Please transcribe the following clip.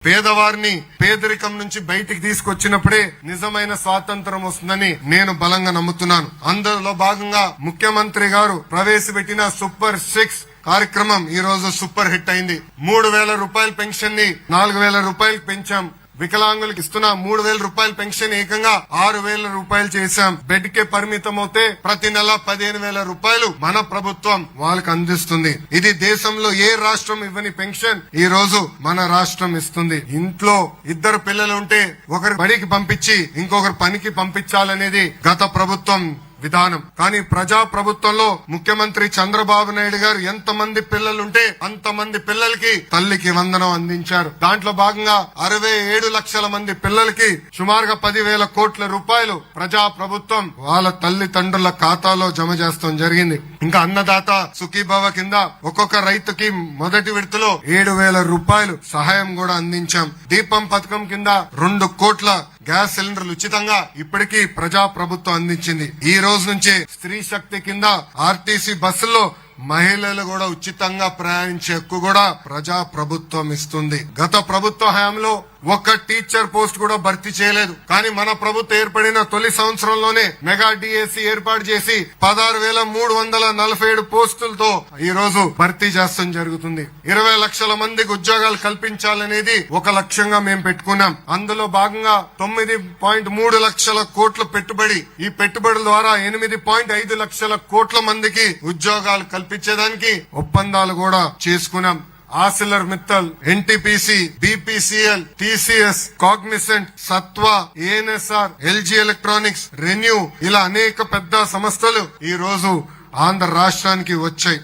పేదవారిని పేదరికం నుంచి బయటికి తీసుకొచ్చినప్పుడే నిజమైన స్వాతంత్రం వస్తుందని నేను బలంగా నమ్ముతున్నాను. అందులో భాగంగా ముఖ్యమంత్రి గారు ప్రవేశపెట్టిన సూపర్ 6 కార్యక్రమం ఈ రోజు సూపర్ హిట్ అయింది. 3,000 రూపాయల పెన్షన్ ని 4,000 రూపాయలు పెంచాం. వికలాంగులకు ఇస్తున్న 3,000 రూపాయల పెన్షన్ ఏకంగా 6,000 రూపాయలు చేశాం. బెడ్ కే పరిమితం అవుతే ప్రతి నెల 15,000 రూపాయలు మన ప్రభుత్వం వాళ్ళకి అందిస్తుంది. ఇది దేశంలో ఏ రాష్ట్రం ఇవ్వని పెన్షన్ ఈ రోజు మన రాష్ట్రం ఇస్తుంది. ఇంట్లో 2 పిల్లలు ఉంటే ఒకరు బడికి పంపించి ఇంకొకరు పనికి పంపించాలనేది గత ప్రభుత్వం విధానం. కానీ ప్రజా ప్రభుత్వంలో ముఖ్యమంత్రి చంద్రబాబు నాయుడు గారు ఎంతమంది పిల్లలుంటే అంతమంది పిల్లలకి తల్లికి వందనం అందించారు. దాంట్లో భాగంగా 67 లక్షల మంది పిల్లలకి సుమారుగా 10,000 కోట్ల రూపాయలు ప్రజా ప్రభుత్వం వాళ్ళ తల్లిదండ్రుల ఖాతాలో జమ చేస్తాం జరిగింది. ఇంకా అన్నదాత సుఖీభవ కింద ఒక్కొక్క రైతుకి మొదటి విడతలో 7,000 రూపాయలు సహాయం కూడా అందించాం. దీపం పథకం కింద 2 కోట్ల గ్యాస్ సిలిండర్లు ఉచితంగా ఇప్పటికీ ప్రజా ప్రభుత్వం అందించింది. ఈ రోజు నుంచే స్త్రీ శక్తి కింద ఆర్టీసీ బస్సుల్లో మహిళలు కూడా ఉచితంగా ప్రయాణించే హక్కు కూడా ప్రజా ప్రభుత్వం ఇస్తుంది. గత ప్రభుత్వ హయాంలో ఒక్క టీచర్ పోస్ట్ కూడా భర్తీ చేయలేదు. కానీ మన ప్రభుత్వం ఏర్పడిన తొలి సంవత్సరంలోనే మెగా డిఎస్సి ఏర్పాటు చేసి 16,347 పోస్టులతో ఈ రోజు భర్తీ చేస్తాం జరుగుతుంది. 20 లక్షల మందికి ఉద్యోగాలు కల్పించాలనేది ఒక లక్ష్యంగా మేము పెట్టుకున్నాం. అందులో భాగంగా 9.3 లక్షల కోట్ల పెట్టుబడి, ఈ పెట్టుబడుల ద్వారా 8.5 లక్షల కోట్ల మందికి ఉద్యోగాలు కల్పించేదానికి ఒప్పందాలు కూడా చేసుకున్నాం. Arcelor Mittal, NTPC, BPCL, TCS, Cognizant, Sattva, ANSR, LG electronics, ReNew ఇలా అనేక పెద్ద సంస్థలు ఈ రోజు ఆంధ్ర రాష్ట్రానికి వచ్చాయి.